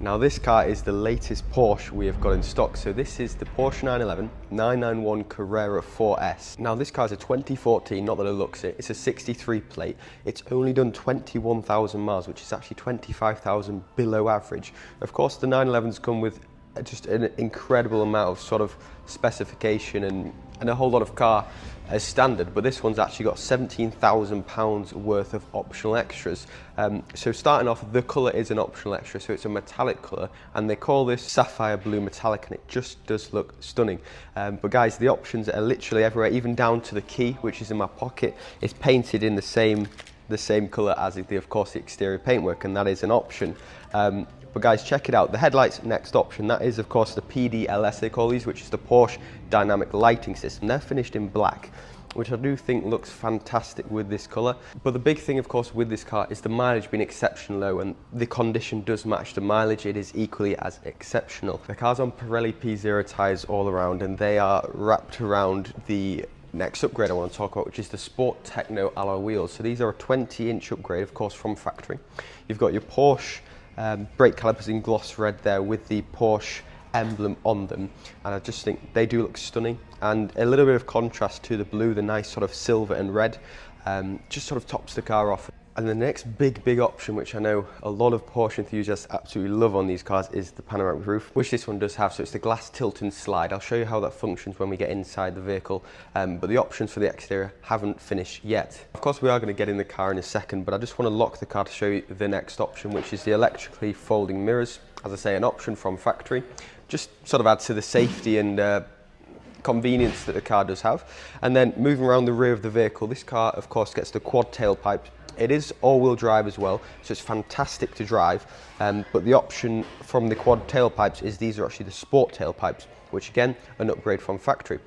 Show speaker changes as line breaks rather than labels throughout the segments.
Now this car is the latest Porsche we have got in stock. So this is the Porsche 911 991 Carrera 4S. Now this car is a 2014, not that it looks it, it's a 63 plate. It's only done 21,000 miles, which is actually 25,000 below average. Of course the 911s come with just an incredible amount of sort of specification and a whole lot of car as standard, but this one's actually got £17,000 worth of optional extras. So starting off, the colour is an optional extra, so it's a metallic colour, and they call this Sapphire Blue Metallic, and it just does look stunning. But guys, the options are literally everywhere, even down to the key, which is in my pocket. It's painted in the same colour as the, of course, the exterior paintwork, and that is an option. But guys, check it out. The headlights, next option, that is of course the PDLS they call these, which is the Porsche Dynamic Lighting System. They're finished in black, which I do think looks fantastic with this colour. But the big thing of course with this car is the mileage being exceptionally low, and the condition does match the mileage. It is equally as exceptional. The car's on Pirelli P0 tyres all around, and they are wrapped around the next upgrade I want to talk about, which is the Sport Techno alloy wheels. So these are a 20-inch upgrade, of course, from factory. You've got your Porsche brake calipers in gloss red there with the Porsche emblem on them, and I just think they do look stunning, and a little bit of contrast to the blue, the nice sort of silver and red, just sort of tops the car off. And the next big option, which I know a lot of Porsche enthusiasts absolutely love on these cars, is the panoramic roof, which this one does have. So it's the glass tilt and slide. I'll show you how that functions when we get inside the vehicle, but the options for the exterior haven't finished yet. Of course we are going to get in the car in a second, but I just want to lock the car to show you the next option, which is the electrically folding mirrors. As I say, an option from factory, just sort of adds to the safety and convenience that the car does have. And then moving around the rear of the vehicle, this car of course gets the quad tailpipe. It is all-wheel drive as well, so it's fantastic to drive, but the option from the quad tailpipes is these are actually the sport tailpipes, which again, an upgrade from factory.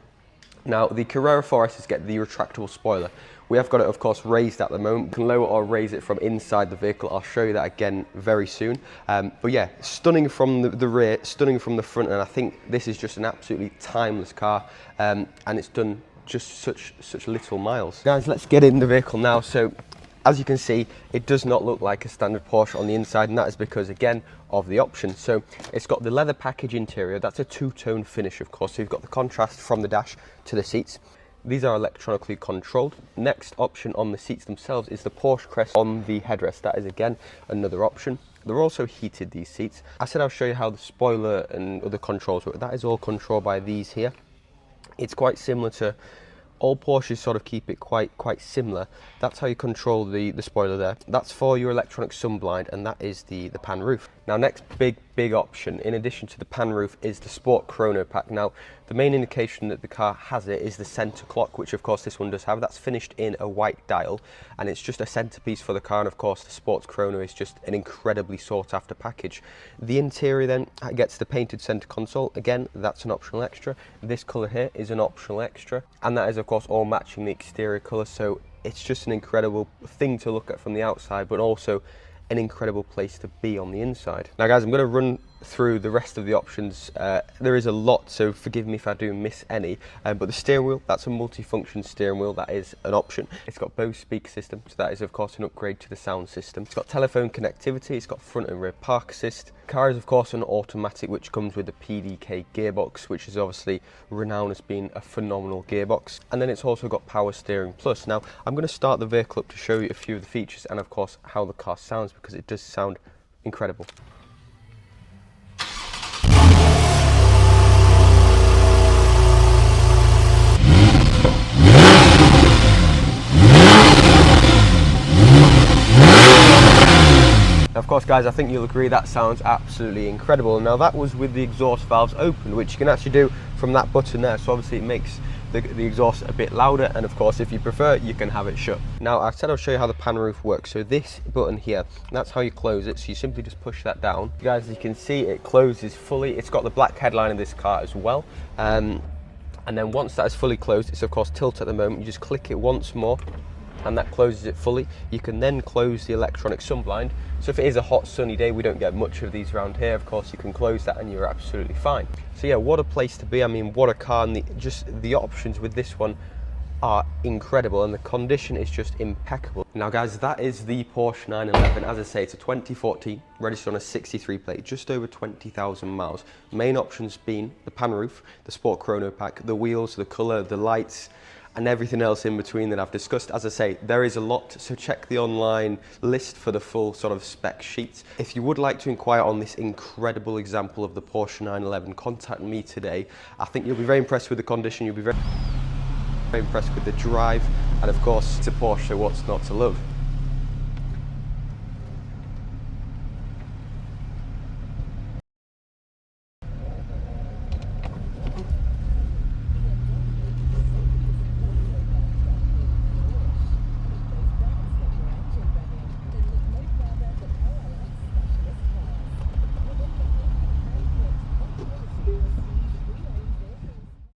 Now the Carrera 4S get the retractable spoiler. We have got it of course raised at the moment. You can lower or raise it from inside the vehicle. I'll show you that again very soon. But yeah, stunning from the rear, stunning from the front, and I think this is just an absolutely timeless car, and it's done just such little miles. Guys, let's get in the vehicle now. So as you can see, it does not look like a standard Porsche on the inside, and that is because, again, of the options. So it's got the leather package interior. That's a two-tone finish, of course. So you've got the contrast from the dash to the seats. These are electronically controlled. Next option on the seats themselves is the Porsche crest on the headrest. That is, again, another option. They're also heated, these seats. I said I'll show you how the spoiler and other controls work. That is all controlled by these here. It's quite similar to all Porsches, sort of keep it quite similar. That's how you control the spoiler there. That's for your electronic sunblind, and that is the pan roof. Now next big option, in addition to the pan roof, is the Sport Chrono Pack. Now the main indication that the car has it is the center clock, which of course this one does have. That's finished in a white dial, and it's just a centerpiece for the car, and of course the Sports Chrono is just an incredibly sought after package. The interior then gets the painted center console. Again, that's an optional extra. This color here is an optional extra, and that is of course all matching the exterior color, so it's just an incredible thing to look at from the outside, but also an incredible place to be on the inside. Now guys, I'm going to run through the rest of the options. There is a lot, so forgive me if I do miss any, but the steering wheel, that's a multifunction steering wheel. That is an option. It's got BOSE speaker system, so that is of course an upgrade to the sound system. It's got telephone connectivity, it's got front and rear park assist. The car is of course an automatic, which comes with the PDK gearbox, which is obviously renowned as being a phenomenal gearbox. And then it's also got power steering plus. Now I'm going to start the vehicle up to show you a few of the features and of course how the car sounds, because it does sound incredible. Of course guys, I think you'll agree that sounds absolutely incredible. Now that was with the exhaust valves open, which you can actually do from that button there, so obviously it makes the exhaust a bit louder, and of course if you prefer you can have it shut. Now I said I'll show you how the pan roof works. So this button here, that's how you close it, so you simply just push that down. Guys, as you can see, it closes fully. It's got the black headline in this car as well, and then once that is fully closed, it's of course tilt at the moment. You just click it once more and that closes it fully. You can then close the electronic sunblind. So if it is a hot sunny day, we don't get much of these around here, of course you can close that and you're absolutely fine. So yeah, what a place to be. I mean, what a car, and just the options with this one are incredible and the condition is just impeccable. Now guys, that is the Porsche 911. As I say, it's a 2014, registered on a 63 plate, just over 20,000 miles. Main options being the pan roof, the Sport Chrono Pack, the wheels, the colour, the lights, and everything else in between that I've discussed. As I say, there is a lot, so check the online list for the full sort of spec sheets. If you would like to inquire on this incredible example of the Porsche 911, contact me today. I think you'll be very impressed with the condition, you'll be very impressed with the drive, and of course it's a Porsche, so what's not to love?